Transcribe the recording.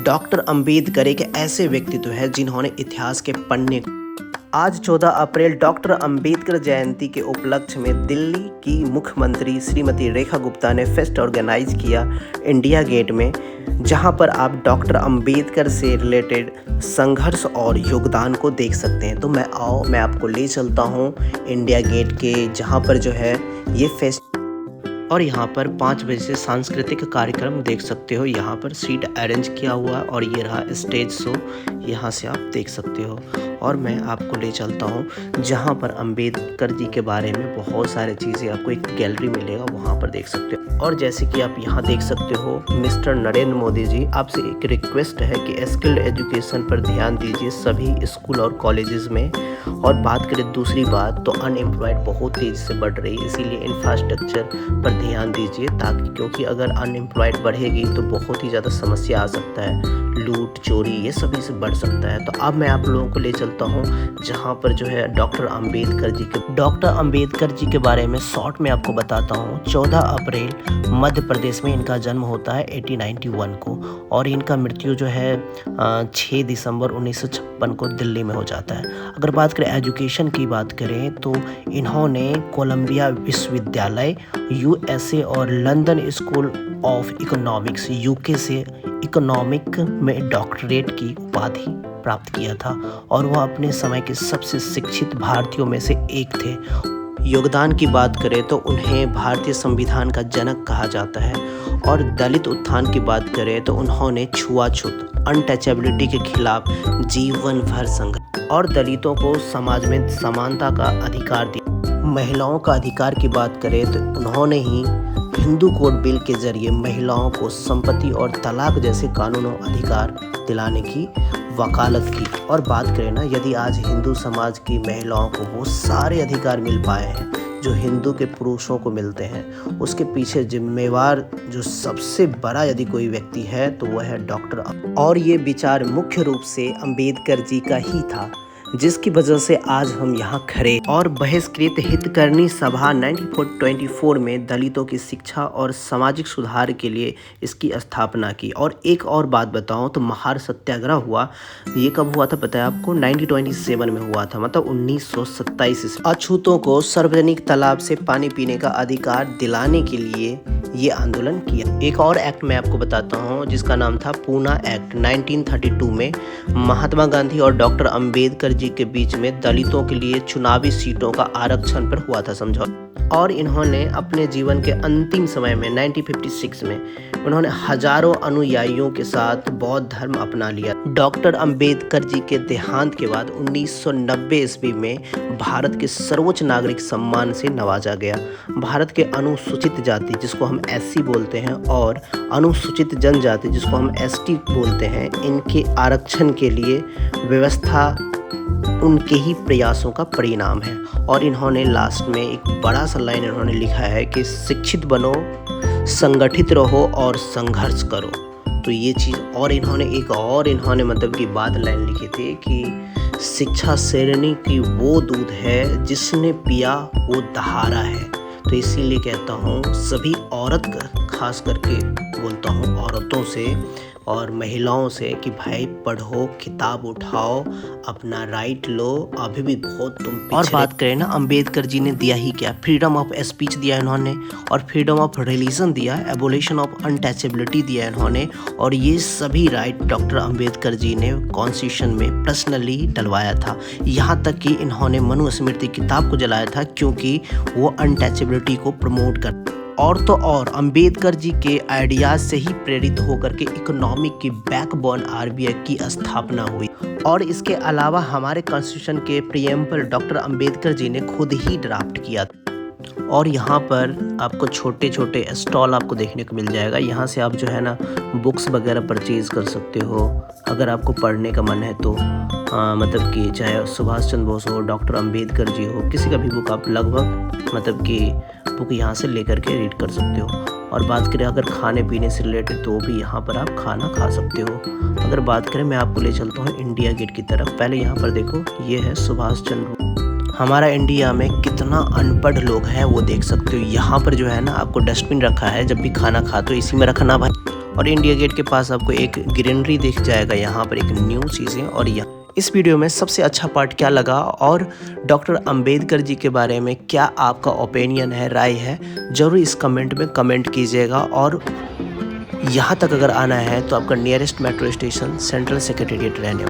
Doctor Ambedkar एक ऐसे व्यक्तित्व है जिन्होंने इतिहास के पन्ने आज 14 अप्रैल डॉक्टर अंबेडकर जयंती के उपलक्ष्य में दिल्ली की मुख्यमंत्री श्रीमती रेखा गुप्ता ने फेस्ट ऑर्गेनाइज किया इंडिया गेट में, जहां पर आप डॉक्टर अंबेडकर से रिलेटेड संघर्ष और योगदान को देख सकते हैं। तो मैं आपको ले चलता हूं इंडिया गेट के, जहां पर जो है ये फेस्ट और यहाँ पर 5 बजे से सांस्कृतिक कार्यक्रम देख सकते हो। यहाँ पर सीट अरेंज किया हुआ और ये रहा स्टेज शो, यहाँ से आप देख सकते हो। और मैं आपको ले चलता हूँ जहाँ पर अंबेडकर जी के बारे में बहुत सारी चीज़ें आपको एक गैलरी मिलेगा, वहाँ पर देख सकते हो। और जैसे कि आप यहाँ देख सकते हो, मिस्टर नरेंद्र मोदी जी, आपसे एक रिक्वेस्ट है कि स्किल्ड एजुकेशन पर ध्यान दीजिए सभी स्कूल और कॉलेजेस में। और बात करें दूसरी बात, तो अनएम्प्लॉयड बहुत तेज़ी से बढ़ रही है, इसीलिए इंफ्रास्ट्रक्चर पर ध्यान दीजिए, ताकि क्योंकि अगर अनएम्प्लॉयड बढ़ेगी तो बहुत ही ज़्यादा समस्या आ सकता है, लूट चोरी ये सभी से बढ़ सकता है। तो अब मैं आप लोगों को ले चलता हूँ जहाँ पर जो है डॉक्टर अंबेडकर जी के बारे में शॉर्ट में आपको बताता हूँ। 14 अप्रैल मध्य प्रदेश में इनका जन्म होता है 1891 को, और इनका मृत्यु जो है 6 दिसंबर 1956 को दिल्ली में हो जाता है। अगर बात करें एजुकेशन की बात करें तो इन्होंने कोलंबिया विश्वविद्यालय USA और London school of economics UK से इकोनॉमिक में डॉक्टरेट की उपाधि प्राप्त किया था, और वह अपने समय के सबसे शिक्षित भारतीयों में से एक थे। योगदान की बात करें तो उन्हें भारतीय संविधान का जनक कहा जाता है। और दलित उत्थान की बात करें तो उन्होंने छुआछूत अनटचेबिलिटी के खिलाफ जीवन भर संघर्ष और दलितों को समाज में समानता का अधिकार दिया। महिलाओं का अधिकार की बात करें तो उन्होंने ही हिंदू कोड बिल के जरिए महिलाओं को संपत्ति और तलाक जैसे कानूनों अधिकार दिलाने की वकालत की। और बात करें ना, यदि आज हिंदू समाज की महिलाओं को वो सारे अधिकार मिल पाए हैं जो हिंदू के पुरुषों को मिलते हैं, उसके पीछे जिम्मेवार जो सबसे बड़ा यदि कोई व्यक्ति है तो वह है डॉक्टर। और ये विचार मुख्य रूप से अंबेडकर जी का ही था, जिसकी वजह से आज हम यहाँ खड़े। और बहिष्कृत हितकर्णी सभा 1924 में दलितों की शिक्षा और सामाजिक सुधार के लिए इसकी स्थापना की। और एक और बात बताऊं तो महार सत्याग्रह हुआ, ये कब हुआ था पता है आपको? 1927 में हुआ था, मतलब 1927 से अछूतों को सार्वजनिक तालाब से पानी पीने का अधिकार दिलाने के लिए ये आंदोलन किया। एक और एक्ट मैं आपको बताता हूँ जिसका नाम था पूना एक्ट। 1932 में महात्मा गांधी और डॉक्टर अंबेडकर जी के बीच में दलितों के लिए चुनावी सीटों का आरक्षण पर हुआ था समझौता। और इन्होंने अपने जीवन के अंतिम समय में 1956 में उन्होंने हजारों अनुयायियों के साथ बौद्ध धर्म अपना लिया। डॉक्टर अंबेडकर जी के देहांत के बाद 1990 ईस्वी में भारत के सर्वोच्च नागरिक सम्मान से नवाजा गया। भारत के अनुसूचित जाति जिसको हम SC बोलते हैं और अनुसूचित जनजाति जिसको हम ST बोलते हैं, इनके आरक्षण के लिए व्यवस्था उनके ही प्रयासों का परिणाम है। और इन्होंने लास्ट में एक बड़ा सा लाइन इन्होंने लिखा है कि शिक्षित बनो, संगठित रहो और संघर्ष करो। तो ये चीज़, और इन्होंने मतलब की बात लाइन लिखी थी कि शिक्षा शेरनी की वो दूध है जिसने पिया वो दहाड़ा है। तो इसीलिए कहता हूँ सभी औरत खास करके बोलता हूँ औरतों से और महिलाओं से कि भाई पढ़ो, किताब उठाओ, अपना राइट लो, अभी भी बहुत तुम पीछे। और बात करें ना, अंबेडकर जी ने दिया ही क्या, फ्रीडम ऑफ स्पीच दिया इन्होंने, और फ्रीडम ऑफ रिलीजन दिया, एबोलिशन ऑफ अनटचेबिलिटी दिया इन्होंने। और ये सभी राइट डॉक्टर अंबेडकर जी ने कॉन्स्टिट्यूशन में पर्सनली डलवाया था। यहाँ तक कि इन्होंने मनुस्मृति किताब को जलाया था क्योंकि वो अनटचेबिलिटी को प्रमोट कर। और तो और अंबेडकर जी के आइडियाज से ही प्रेरित होकर के इकोनॉमिक की बैकबोन RBI की स्थापना हुई। और इसके अलावा हमारे कॉन्स्टिट्यूशन के प्रीएम्बल डॉक्टर अंबेडकर जी ने खुद ही ड्राफ्ट किया। और यहाँ पर आपको छोटे छोटे स्टॉल आपको देखने को मिल जाएगा। यहाँ से आप जो है ना बुक्स वगैरह परचेज़ कर सकते हो अगर आपको पढ़ने का मन है तो। मतलब कि चाहे सुभाष चंद्र बोस हो, डॉक्टर अंबेडकर जी हो, किसी का भी बुक आप लगभग मतलब कि बुक यहाँ से लेकर के रीड कर सकते हो। और बात करें अगर खाने पीने से रिलेटेड तो भी यहाँ पर आप खाना खा सकते हो। अगर बात करें, मैं आपको ले चलता हूँ इंडिया गेट की तरफ। पहले यहाँ पर देखो, ये है सुभाष चंद्र। हमारा इंडिया में कितना अनपढ़ लोग हैं वो देख सकते हो। यहाँ पर जो है ना आपको डस्टबिन रखा है, जब भी खाना खाते हो इसी में रखना भाई। और इंडिया गेट के पास आपको एक ग्रीनरी दिख जाएगा, यहाँ पर एक न्यू चीज़ें। और इस वीडियो में सबसे अच्छा पार्ट क्या लगा और डॉक्टर अंबेडकर जी के बारे में क्या आपका ओपिनियन है, राय है, ज़रूर इस कमेंट में कमेंट कीजिएगा। और यहाँ तक अगर आना है तो आपका nearest metro station central secretariat रहने